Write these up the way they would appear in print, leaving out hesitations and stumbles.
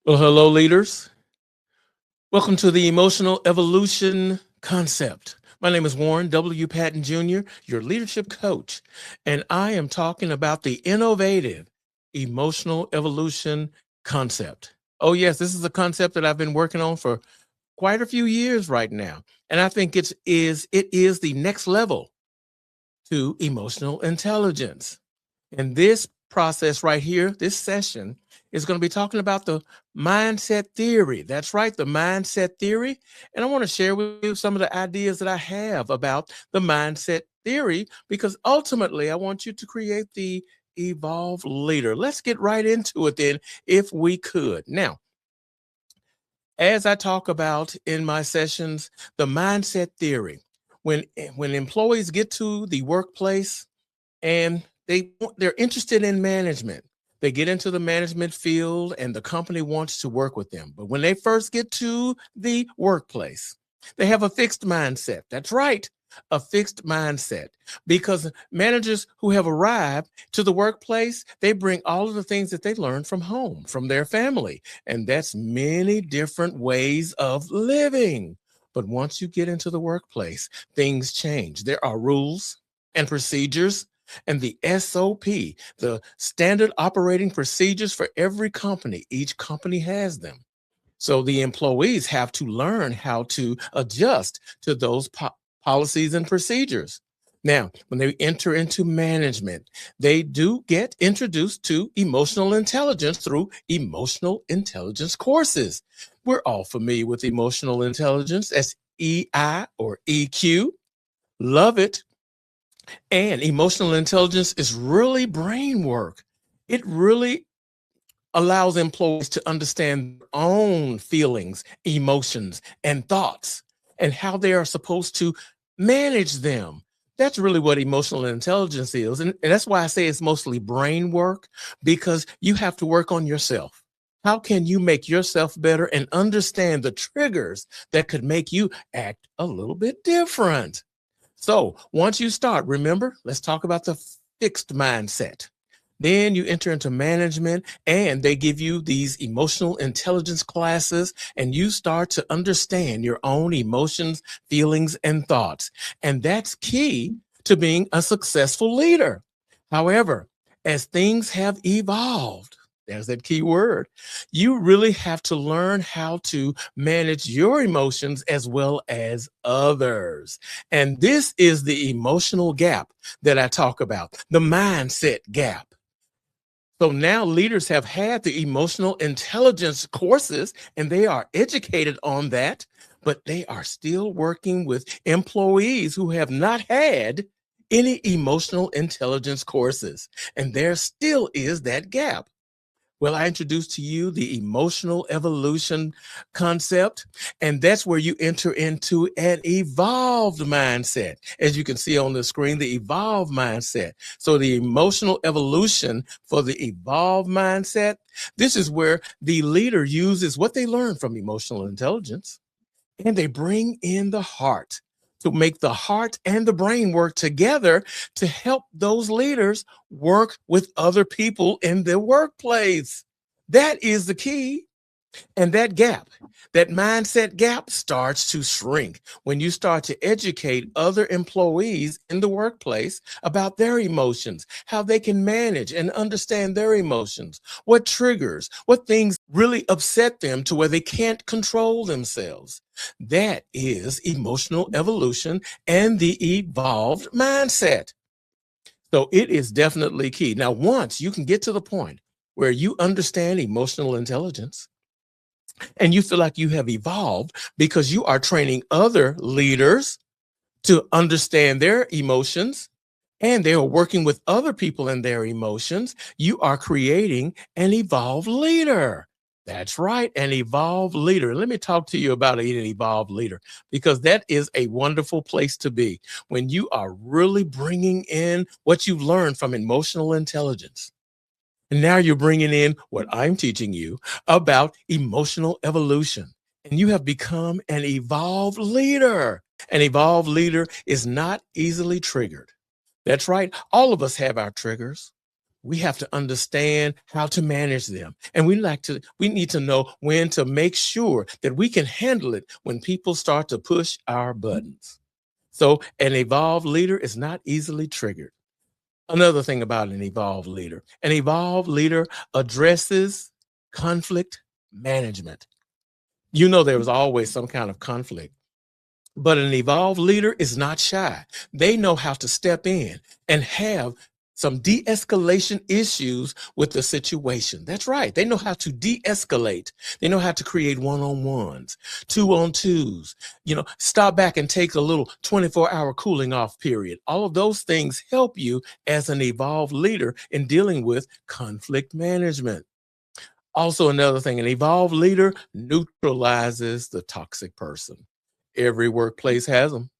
Well, hello, leaders. Welcome to the Emotional Evolution Concept. My name is Warren W. Patten Jr., your leadership coach, and I am talking about the innovative emotional evolution concept. Oh, yes, this is a concept that I've been working on for quite a few years right now, and I think it is the next level to emotional intelligence. And this process right here, this session, is going to be talking about the mindset theory. That's right, the mindset theory. And I want to share with you some of the ideas that I have about the mindset theory because ultimately I want you to create the evolved leader. Let's get right into it then, if we could. Now, as I talk about in my sessions, the mindset theory, when employees get to the workplace, and they're interested in management. They get into the management field and the company wants to work with them. But when they first get to the workplace, they have a fixed mindset. That's right, a fixed mindset. Because managers who have arrived to the workplace, they bring all of the things that they learned from home, from their family. And that's many different ways of living. But once you get into the workplace, things change. There are rules and procedures and the SOP, the standard operating procedures for every company. Each company has them. So the employees have to learn how to adjust to those policies and procedures. Now, when they enter into management, they do get introduced to emotional intelligence through emotional intelligence courses. We're all familiar with emotional intelligence as EI or EQ. Love it. And emotional intelligence is really brain work. It really allows employees to understand their own feelings, emotions, and thoughts and how they are supposed to manage them. That's really what emotional intelligence is. And that's why I say it's mostly brain work, because you have to work on yourself. How can you make yourself better and understand the triggers that could make you act a little bit different? So once you start, remember, let's talk about the fixed mindset. Then you enter into management and they give you these emotional intelligence classes and you start to understand your own emotions, feelings, and thoughts. And that's key to being a successful leader. However, as things have evolved, there's that key word. You really have to learn how to manage your emotions as well as others. And this is the emotional gap that I talk about, the mindset gap. So now leaders have had the emotional intelligence courses and they are educated on that, but they are still working with employees who have not had any emotional intelligence courses. And there still is that gap. Well, I introduced to you the emotional evolution concept, and that's where you enter into an evolved mindset. As you can see on the screen, the evolved mindset. So the emotional evolution for the evolved mindset, this is where the leader uses what they learned from emotional intelligence and they bring in the heart to make the heart and the brain work together to help those leaders work with other people in their workplace. That is the key. And that gap, that mindset gap starts to shrink when you start to educate other employees in the workplace about their emotions, how they can manage and understand their emotions, what triggers, what things really upset them to where they can't control themselves. That is emotional evolution and the evolved mindset. So it is definitely key. Now, once you can get to the point where you understand emotional intelligence, and you feel like you have evolved because you are training other leaders to understand their emotions and they are working with other people in their emotions. You are creating an evolved leader. That's right, an evolved leader. Let me talk to you about an evolved leader because that is a wonderful place to be when you are really bringing in what you've learned from emotional intelligence. And now you're bringing in what I'm teaching you about emotional evolution. And you have become an evolved leader. An evolved leader is not easily triggered. That's right. All of us have our triggers, we have to understand how to manage them. And we need to know when to make sure that we can handle it when people start to push our buttons. So an evolved leader is not easily triggered. Another thing about an evolved leader addresses conflict management. You know, there was always some kind of conflict. But an evolved leader is not shy. They know how to step in and have some de-escalation issues with the situation. That's right. They know how to de-escalate. They know how to create one-on-ones, two-on-twos, stop back and take a little 24-hour cooling off period. All of those things help you as an evolved leader in dealing with conflict management. Also, another thing, an evolved leader neutralizes the toxic person. Every workplace has them.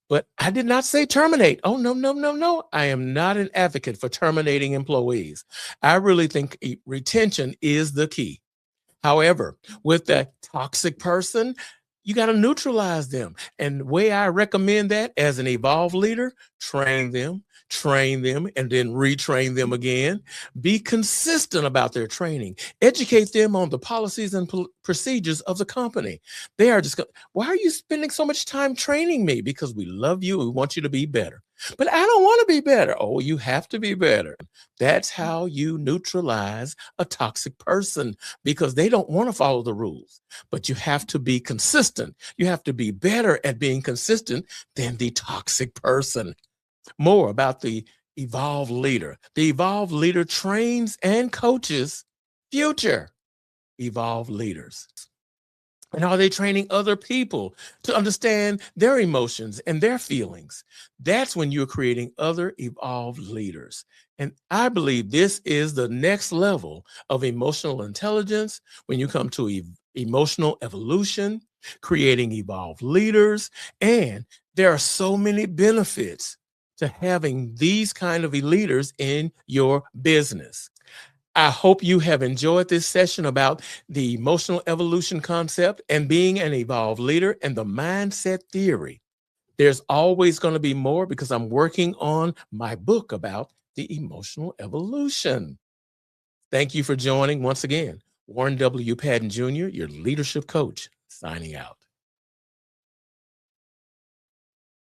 But I did not say terminate. Oh, no, no, no, no. I am not an advocate for terminating employees. I really think retention is the key. However, with that toxic person, you got to neutralize them. And the way I recommend that as an evolved leader, train them, and then retrain them again. Be consistent about their training. Educate them on the policies and procedures of the company. They are just, why are you spending so much time training me? Because we love you and we want you to be better. But I don't want to be better. Oh, you have to be better. That's how you neutralize a toxic person, because they don't want to follow the rules. But you have to be consistent. You have to be better at being consistent than the toxic person. More about the evolved leader. The evolved leader trains and coaches future evolved leaders. And are they training other people to understand their emotions and their feelings? That's when you're creating other evolved leaders. And I believe this is the next level of emotional intelligence when you come to emotional evolution, creating evolved leaders. And there are so many benefits to having these kind of leaders in your business. I hope you have enjoyed this session about the emotional evolution concept and being an evolved leader and the mindset theory. There's always going to be more because I'm working on my book about the emotional evolution. Thank you for joining once again. Warren W. Patten Jr., your leadership coach, signing out.